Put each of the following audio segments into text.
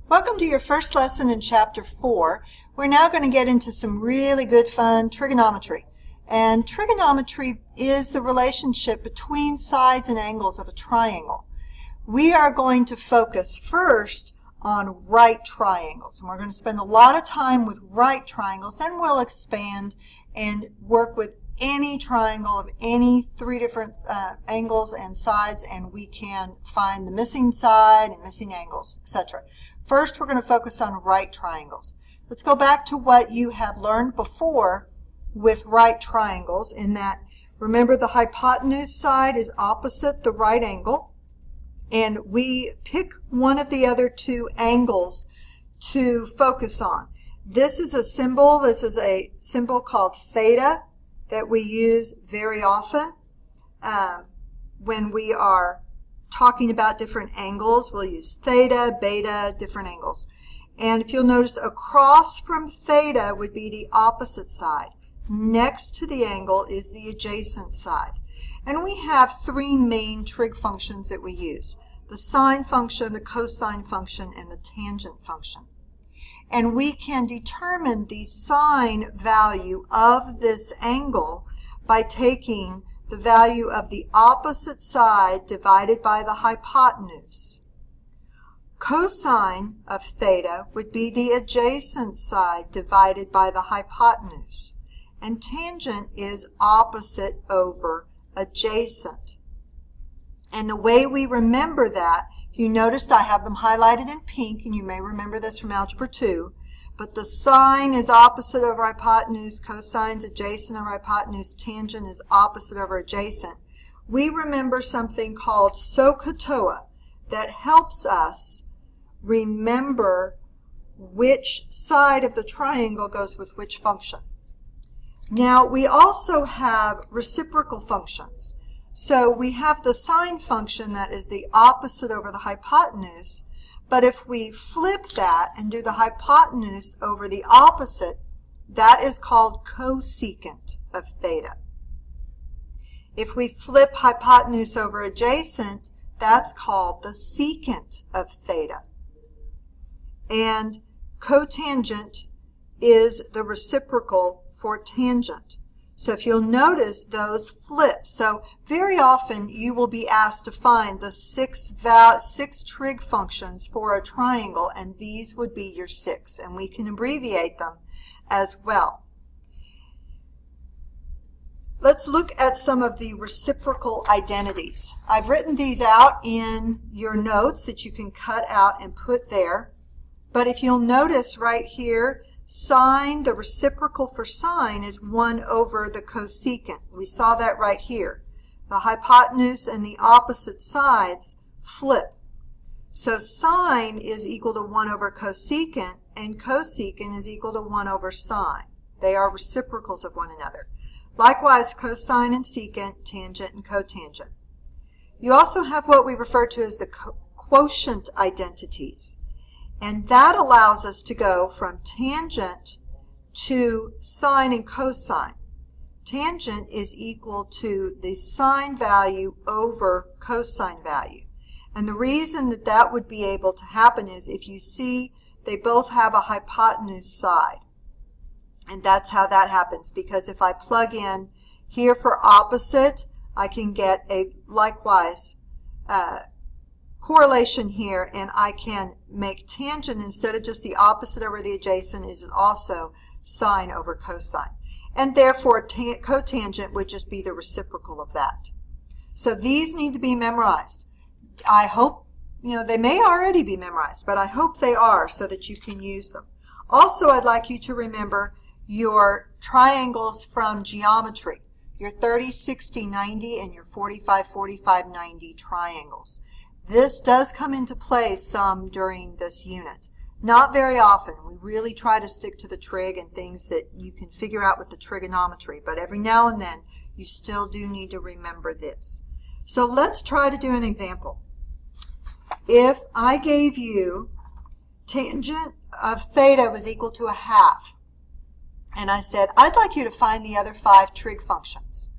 Welcome to your first lesson in Chapter 4. We're now going to get into some really good fun trigonometry. And trigonometry is the relationship between sides and angles of a triangle. We are going to focus first on right triangles. And we're going to spend a lot of time with right triangles, and we'll expand and work with any triangle of any three different angles and sides, and we can find the missing side and missing angles, etc. First, we're going to focus on right triangles. Let's go back to what you have learned before with right triangles, in that, remember, the hypotenuse side is opposite the right angle, and we pick one of the other two angles to focus on. This is a symbol called theta that we use very often when we are talking about different angles. We'll use theta, beta, different angles. And if you'll notice, across from theta would be the opposite side. Next to the angle is the adjacent side. And we have three main trig functions that we use: the sine function, the cosine function, and the tangent function. And we can determine the sine value of this angle by taking the value of the opposite side divided by the hypotenuse. Cosine of theta would be the adjacent side divided by the hypotenuse. And tangent is opposite over adjacent. And the way we remember that, you noticed I have them highlighted in pink, and you may remember this from Algebra 2, but the sine is opposite over hypotenuse, cosine's adjacent over hypotenuse, tangent is opposite over adjacent. We remember something called SOHCAHTOA that helps us remember which side of the triangle goes with which function. Now, we also have reciprocal functions. So we have the sine function that is the opposite over the hypotenuse, but if we flip that and do the hypotenuse over the opposite, that is called cosecant of theta. If we flip hypotenuse over adjacent, that's called the secant of theta. And cotangent is the reciprocal for tangent. So if you'll notice, those flip. So very often you will be asked to find the six trig functions for a triangle, and these would be your six, and we can abbreviate them as well. Let's look at some of the reciprocal identities. I've written these out in your notes that you can cut out and put there. But if you'll notice right here, sine, the reciprocal for sine, is 1 over the cosecant. We saw that right here. The hypotenuse and the opposite sides flip. So sine is equal to 1 over cosecant, and cosecant is equal to 1 over sine. They are reciprocals of one another. Likewise, cosine and secant, tangent and cotangent. You also have what we refer to as the quotient identities. And that allows us to go from tangent to sine and cosine. Tangent is equal to the sine value over cosine value. And the reason that that would be able to happen is if you see they both have a hypotenuse side. And that's how that happens, because if I plug in here for opposite, I can get a likewise correlation here, and I can make tangent, instead of just the opposite over the adjacent, is also sine over cosine. And therefore, cotangent would just be the reciprocal of that. So these need to be memorized. I hope, they may already be memorized, but I hope they are so that you can use them. Also, I'd like you to remember your triangles from geometry, your 30, 60, 90, and your 45, 45, 90 triangles. This does come into play some during this unit. Not very often. We really try to stick to the trig and things that you can figure out with the trigonometry, but every now and then you still do need to remember this. So let's try to do an example. If I gave you tangent of theta was equal to 1/2, and I said, I'd like you to find the other 5 trig functions.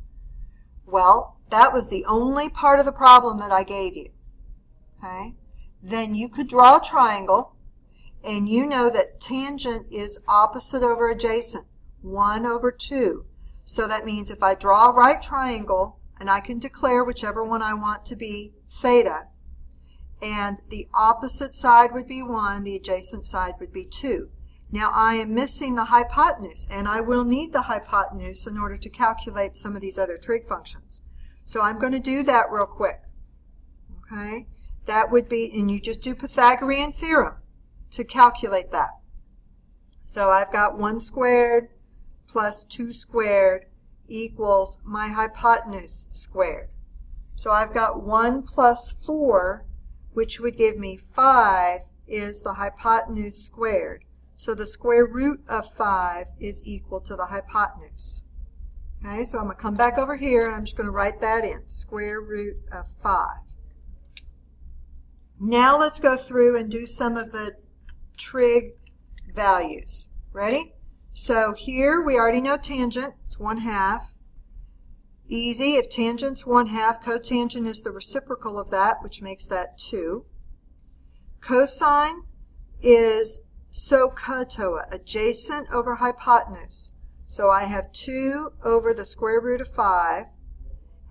Well, that was the only part of the problem that I gave you. Okay? Then you could draw a triangle, And you know that tangent is opposite over adjacent, 1 over 2. So that means if I draw a right triangle, and I can declare whichever one I want to be theta, and the opposite side would be 1, the adjacent side would be 2. Now I am missing the hypotenuse, and I will need the hypotenuse in order to calculate some of these other trig functions. So I'm going to do that real quick. Okay? That would be, and you just do Pythagorean theorem to calculate that. So I've got 1 squared plus 2 squared equals my hypotenuse squared. So I've got 1 plus 4, which would give me 5, is the hypotenuse squared. So the square root of 5 is equal to the hypotenuse. Okay, so I'm going to come back over here and I'm just going to write that in, square root of 5. Now let's go through and do some of the trig values. Ready? So here we already know tangent, it's 1/2. Easy, if tangent's 1/2, cotangent is the reciprocal of that, which makes that 2. Cosine is SOHCAHTOA, adjacent over hypotenuse. So I have 2 over the square root of 5,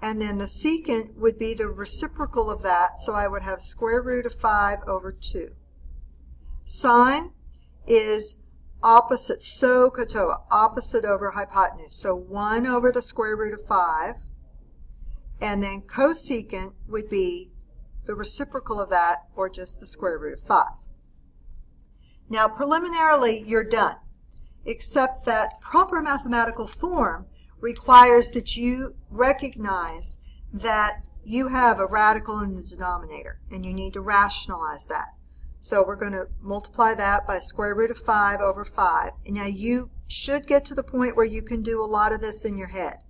and then the secant would be the reciprocal of that, so I would have square root of 5 over 2. Sine is opposite, SOHCAHTOA, opposite over hypotenuse. So 1 over the square root of 5, and then cosecant would be the reciprocal of that, or just the square root of 5. Now preliminarily you're done, except that proper mathematical form requires that you recognize that you have a radical in the denominator, and you need to rationalize that. So we're going to multiply that by square root of 5 over 5. And now you should get to the point where you can do a lot of this in your head.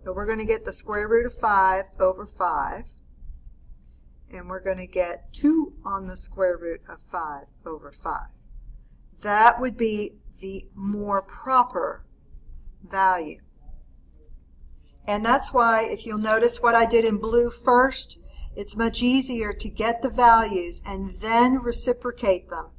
So we're going to get the square root of 5 over 5. And we're going to get 2 on the square root of 5 over 5. That would be the more proper value. And that's why, if you'll notice what I did in blue first, it's much easier to get the values and then reciprocate them.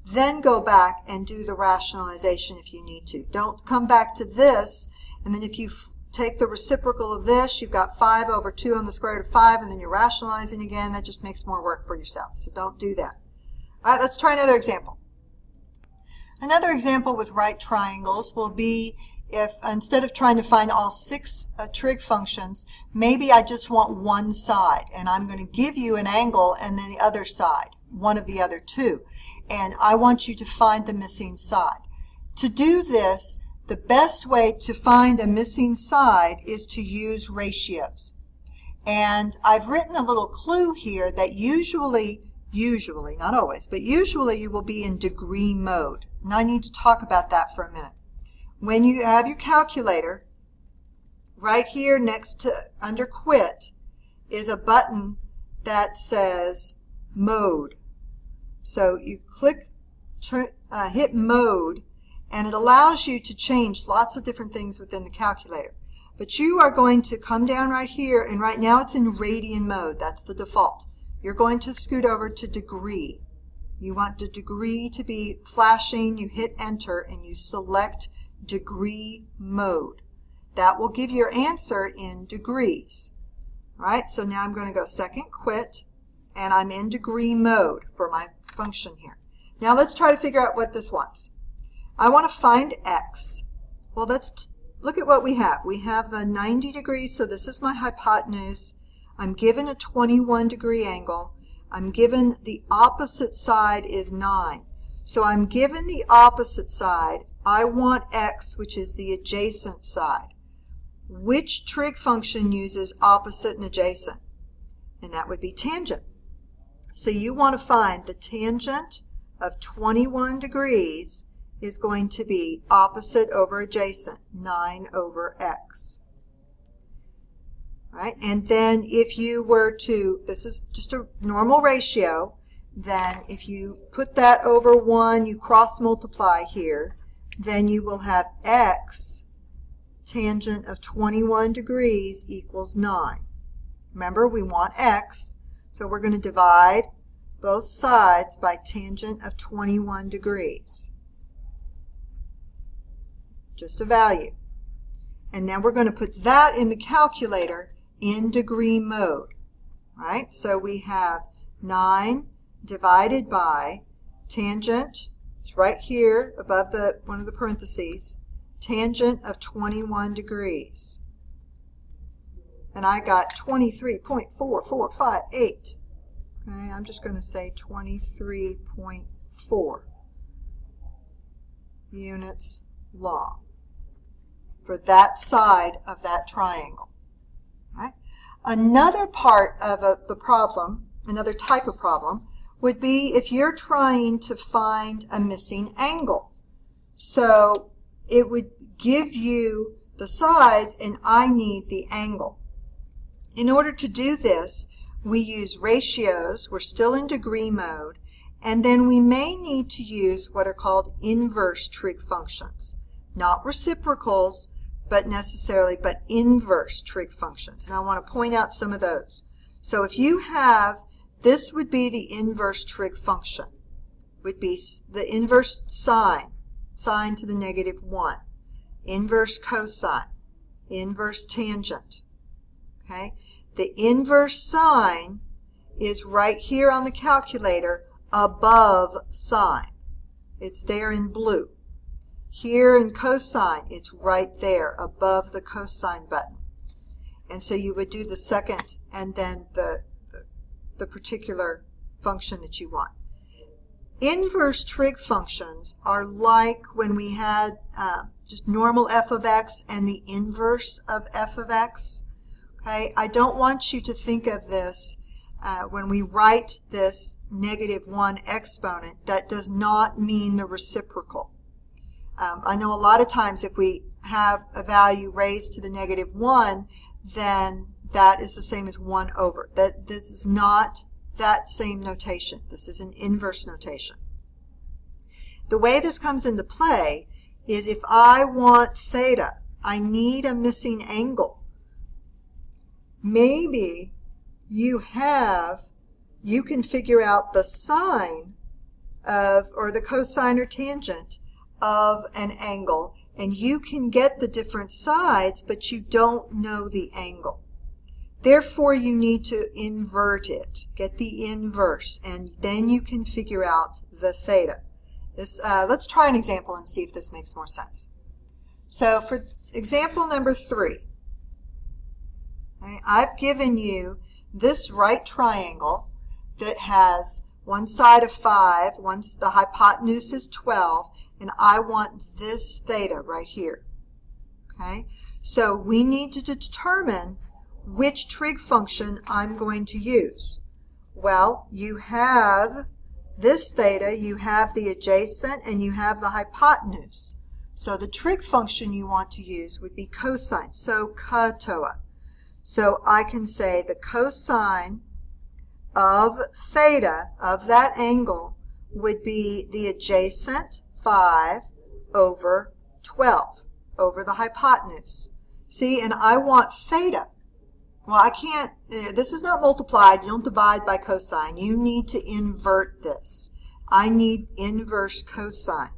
Then go back and do the rationalization if you need to. Don't come back to this, and then if you take the reciprocal of this, you've got 5 over 2 on the square root of 5, and then you're rationalizing again. That just makes more work for yourself. So don't do that. All right, let's try another example. Another example with right triangles will be if instead of trying to find all 6 trig functions, maybe I just want one side, and I'm going to give you an angle and then the other side, one of the other 2, and I want you to find the missing side. To do this, the best way to find a missing side is to use ratios. And I've written a little clue here that usually, not always, but usually you will be in degree mode. And I need to talk about that for a minute. When you have your calculator, right here next to under quit is a button that says mode. So you click, hit mode, and it allows you to change lots of different things within the calculator. But you are going to come down right here, and right now it's in radian mode. That's the default. You're going to scoot over to degree. You want the degree to be flashing. You hit enter and you select degree mode. That will give your answer in degrees. All right, so now I'm going to go second quit, and I'm in degree mode for my function here. Now let's try to figure out what this wants. I want to find x. Well, let's look at what we have. We have the 90 degrees, so this is my hypotenuse. I'm given a 21 degree angle. I'm given the opposite side is 9. So I'm given the opposite side. I want x, which is the adjacent side. Which trig function uses opposite and adjacent? And that would be tangent. So you want to find the tangent of 21 degrees is going to be opposite over adjacent, 9 over x. Right? And then if you were to, this is just a normal ratio, then if you put that over 1, you cross multiply here, then you will have x tangent of 21 degrees equals 9. Remember, we want x, so we're going to divide both sides by tangent of 21 degrees. Just a value. And now we're going to put that in the calculator in degree mode. Right? So we have 9 divided by tangent, it's right here above one of the parentheses, tangent of 21 degrees. And I got 23.4458. Okay, I'm just going to say 23.4 units long for that side of that triangle. Right? Another part of the problem, another type of problem, would be if you're trying to find a missing angle. So it would give you the sides and I need the angle. In order to do this, we use ratios. We're still in degree mode. And then we may need to use what are called inverse trig functions. Not reciprocals, but inverse trig functions. And I want to point out some of those. So if you have, this would be the inverse trig function. Would be the inverse sine to the -1. Inverse cosine. Inverse tangent. Okay? The inverse sine is right here on the calculator above sine. It's there in blue. Here in cosine, it's right there above the cosine button. And so you would do the second and then the particular function that you want. Inverse trig functions are like when we had just normal f of x and the inverse of f of x. Okay, I don't want you to think of this when we write this -1 exponent, that does not mean the reciprocal. I know a lot of times if we have a value raised to the -1, then that is the same as 1 over. This is not that same notation. This is an inverse notation. The way this comes into play is if I want theta, I need a missing angle. Maybe you can figure out the sine of, or the cosine or tangent of an angle, and you can get the different sides, but you don't know the angle. Therefore, you need to invert it, get the inverse, and then you can figure out the theta. Let's try an example and see if this makes more sense. So for example number 3, I've given you this right triangle that has one side of 5, the hypotenuse is 12, and I want this theta right here. Okay, so we need to determine which trig function I'm going to use. Well, you have this theta, you have the adjacent, and you have the hypotenuse. So the trig function you want to use would be cosine, so katoa. So I can say the cosine of theta, of that angle, would be the adjacent 5 over 12, over the hypotenuse. See, and I want theta. Well, I can't, this is not multiplied. You don't divide by cosine. You need to invert this. I need inverse cosine.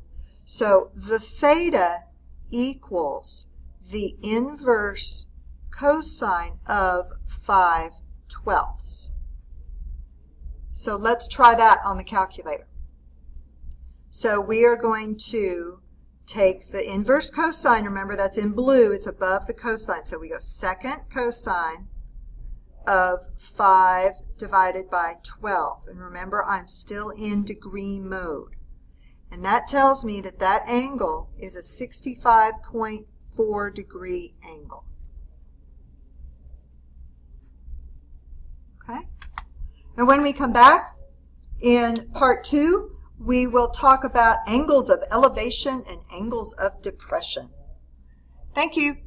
So the theta equals the inverse cosine of 5/12. So let's try that on the calculator. So we are going to take the inverse cosine. Remember, that's in blue. It's above the cosine. So we go second cosine of 5 divided by 12. And remember, I'm still in degree mode. And that tells me that that angle is a 65.4 degree angle. Okay? And when we come back in part 2, we will talk about angles of elevation and angles of depression. Thank you.